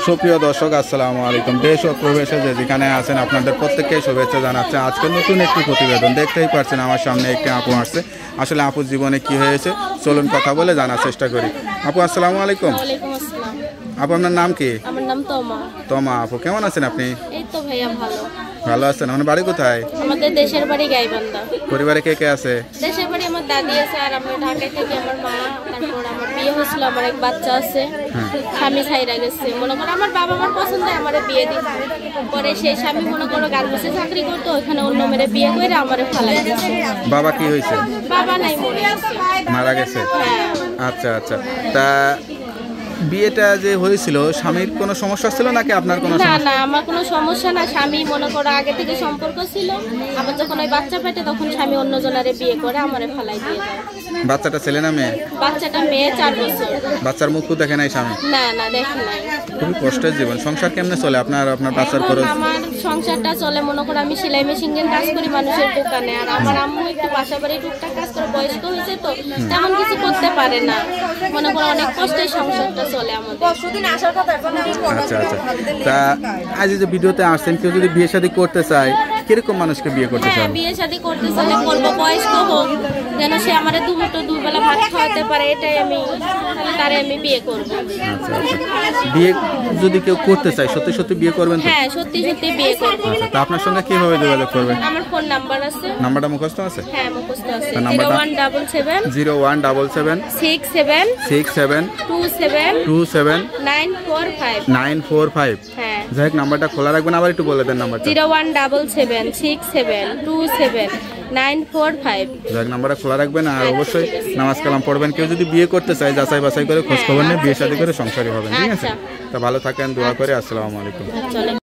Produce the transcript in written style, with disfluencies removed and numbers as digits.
সুপ্রিয় দর্শক আসসালামু আলাইকুম। দেশ ও প্রবাসে যেখানে আছেন আপনাদের প্রত্যেককে শুভেচ্ছা জানাচ্ছে। আজকে নতুন একটি প্রতিবেদন দেখতেই পাচ্ছেন, আমার সামনে একটি আপু আসছে। আসলে আপুর জীবনে কি হয়েছে চলুন কথা বলে জানার চেষ্টা করি। আপু আসসালামু আলাইকুম। ওয়ালাইকুম আসসালাম। আপু আপনার নাম কি? আমার নাম তমা। তমা আপু, কেমন আছেন আপনি? এই তো ভাইয়া ভালো। ভালো আছেন? আমার বাড়ি কোথায়? আমাদের দেশের বাড়ি গাইবান্ধা। পরিবারে কে কে আছে? দেশের বাড়ি আমার দাদি আছে, আর আমরা ঢাকায় থাকি। আমার মা, তারপর আমার বিয়ে হয়েছিল, আমার এক বাচ্চা আছে। স্বামী ছাইরা গেছে। মনে করো আমার বাবা মার পছন্দ আমার বিয়ে দিতে, পরে সেই স্বামী মনে করো গার্মেন্টসে চাকরি করতো, ওইখানে অন্য মেরে বিয়ে করে আমারে ফালাই দিয়েছে। বাবা কি হয়েছে? বাবা নাই, মরে গেছে। মারা গেছে? হ্যাঁ। আচ্ছা আচ্ছা। তা বিয়েটা যে হয়েছিল স্বামীর কোনো সমস্যা ছিল নাকি আপনার কোনো না সমস্যা? না, আমার কোনো সমস্যা না। স্বামী মনে করো আগে থেকে সম্পর্ক ছিল, আবার যখন ওই বাচ্চা পেটে তখন স্বামী অন্য জনারে বিয়ে করে আমারে ফালাই দিয়ে দেয়। বাচ্চাটা ছেলে না মেয়ে? বাচ্চাটা মেয়ে, 4 বছর। বাচ্চার মুখও দেখে নাই স্বামী? না না, দেখি নাই। খুবই কষ্টের জীবন। সংসার কেমনে চলে আপনার বাচ্চার এখন খরচ? আমার সংসারটা চলে মনে করো আমি সেলাই মেশিনের কাজ করি মানুষের দোকানে, আর আমার আম্মু একটু বাসা বাড়ি টুকটাক কাজ করে, বয়স্ক হয়েছে তো তেমন কিছু করতে পারে না। মনে করো অনেক কষ্টে সংসারটা চলে আমাদের। আচ্ছা আচ্ছা। তা আজ যে ভিডিওতে আসছেন, কেউ যদি বিয়ে শাদী করতে চায় কিরকম মানুষকে বিয়ে করতে হ্যাঁ, চান? বিয়ে শাদী করতে চাইলে বলবো বয়স্ক হোক, যেন সে আমার দুবেলা ভাত খাওয়াতে পারে, এটাই আমি তারে আমি বিয়ে করবো। আচ্ছা আচ্ছা। বিয়ে যদি কেউ করতে চায় সত্যি সত্যি বিয়ে করবেন তো? হ্যাঁ, সত্যি সত্যি বিয়ে করবো। আচ্ছা, তা আপনার সঙ্গে কিভাবে যোগাযোগ করবে? আমার ফোন নাম্বার আছে। নাম্বারটা মুখস্থ আছে? হ্যাঁ, মুখস্থ আছে। তা নাম্বারটা? 0177 0177 67 67 27 27 945। 945। হ্যাঁ, যাই হোক, নাম্বারটা খোলা রাখবেন, আবার একটু বলে দেন নাম্বারটা। 0177 67 27 945। যাই হোক, নাম্বারটা খোলা রাখবেন, আর অবশ্যই নামাজ কালাম পড়বেন। কেউ যদি বিয়ে করতে চায় যাচাই বাছাই করে খোঁজ খবর নিয়ে বিয়ে শাদী করে সংসারী হবেন, ঠিক আছে? আচ্ছা। তা ভালো থাকেন, দোয়া করে। আসসালামু আলাইকুম। চলে।